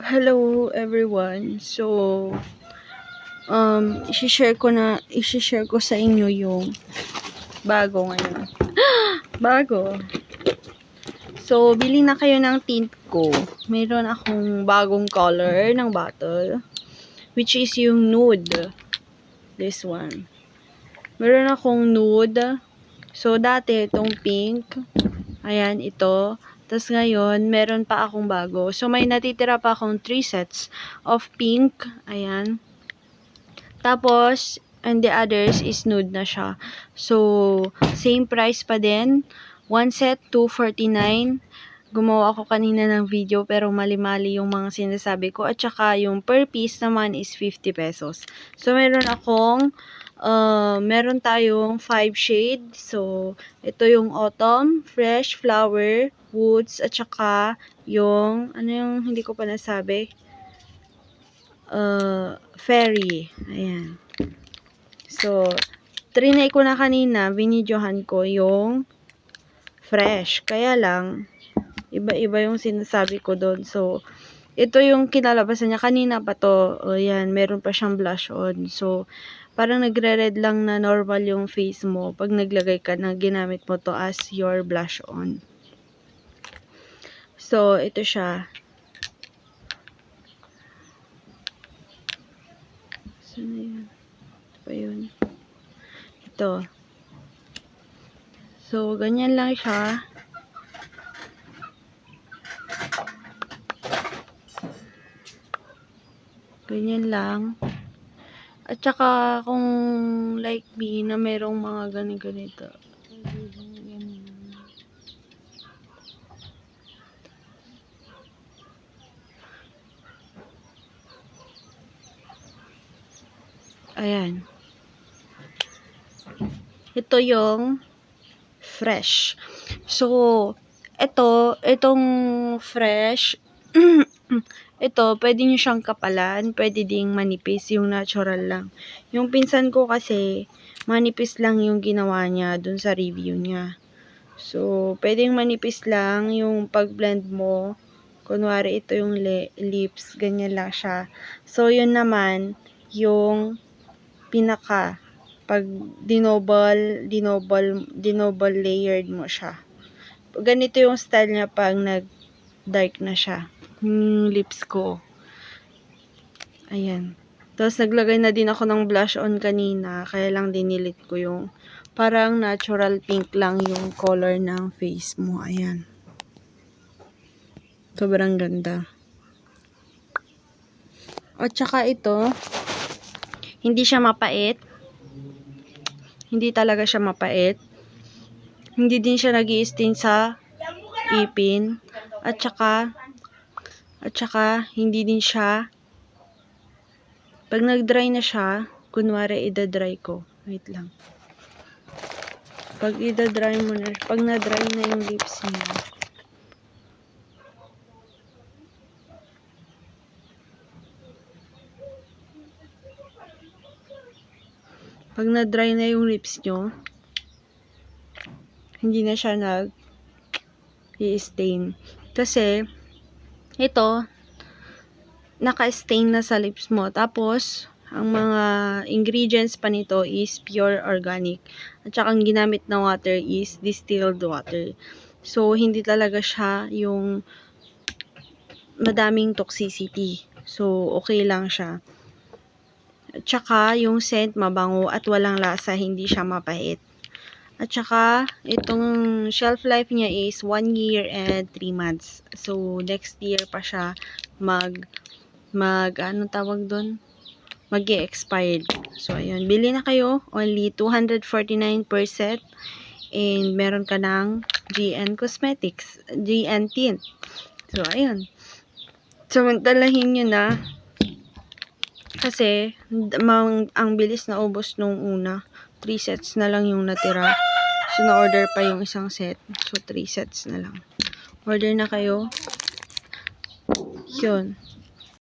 Hello everyone. So, i-share ko sa inyo yung bago ngayon. Bago. So, bili na kayo ng tint ko. Meron akong bagong color ng bottle, which is yung nude. This one. Meron akong nude. So, dati itong pink. Ayan, ito. Tapos ngayon, meron pa akong bago. So, may natitira pa akong 3 sets of pink. Ayan. Tapos, and the others is nude na siya. So, same price pa din. 1 set, 249. Gumawa ako kanina ng video pero mali-mali yung mga sinasabi ko. At saka yung per piece naman is 50 pesos. So, meron tayong 5 shade. So, ito yung autumn, fresh, flower, woods, at saka yung, ano yung hindi ko pa nasabi? Fairy. Ayan. So, trinay ko na kanina, binidyohan ko yung fresh. Kaya lang, iba-iba yung sinasabi ko doon. So, ito yung kinalabasan niya. Kanina pa to. Ayan, meron pa siyang blush on. So, parang nagre-red lang na normal yung face mo pag naglagay ka na ginamit mo to as your blush on. So, ito siya. Saan na yun? Ito pa yun. Ito. So, ganyan lang siya. Ganyan lang. At saka, kung like me, na merong mga ganito. Ayan. Ito yung fresh. So, itong fresh, ito, pwede nyo siyang kapalan, pwede ding manipis, yung natural lang. Yung pinsan ko kasi, manipis lang yung ginawa niya dun sa review niya. So, pwedeng manipis lang yung pag-blend mo. Kunwari, ito yung lips, ganyan lang siya. So, yun naman, yung pinaka, pag dinoble layered mo siya. Ganito yung style niya pag nag-dark na siya. Lips ko. Ayan. Tapos, naglagay na din ako ng blush on kanina. Kaya lang dinilit ko yung parang natural pink lang yung color ng face mo. Ayan. Sobrang ganda. At saka ito, hindi siya mapait. Hindi talaga siya mapait. Hindi din siya nag-i-stain sa ipin. At saka, hindi din siya, pag nag-dry na siya, kunwari, ida-dry ko. Wait lang. Pag ida-dry mo na, pag na-dry na yung lips niya, pag na-dry na yung lips nyo, hindi na siya nag-i-stain. Kasi, ito, naka-stain na sa lips mo. Tapos, ang mga ingredients pa nito is pure organic. At saka, ang ginamit na water is distilled water. So, hindi talaga siya yung madaming toxicity. So, okay lang siya. At saka, yung scent mabango at walang lasa, hindi siya mapait. At saka, itong shelf life niya is 1 year and 3 months. So, next year pa siya anong tawag doon? Mag-e-expired. So, ayun. Bili na kayo. Only 249 per set. And, meron ka ng GN Cosmetics. GN Tint. So, ayun. Samantalahin nyo na. Kasi, ang bilis na ubos nung una. 3 sets na lang yung natira. So, na-order pa yung isang set. So, 3 sets na lang. Order na kayo. Yun.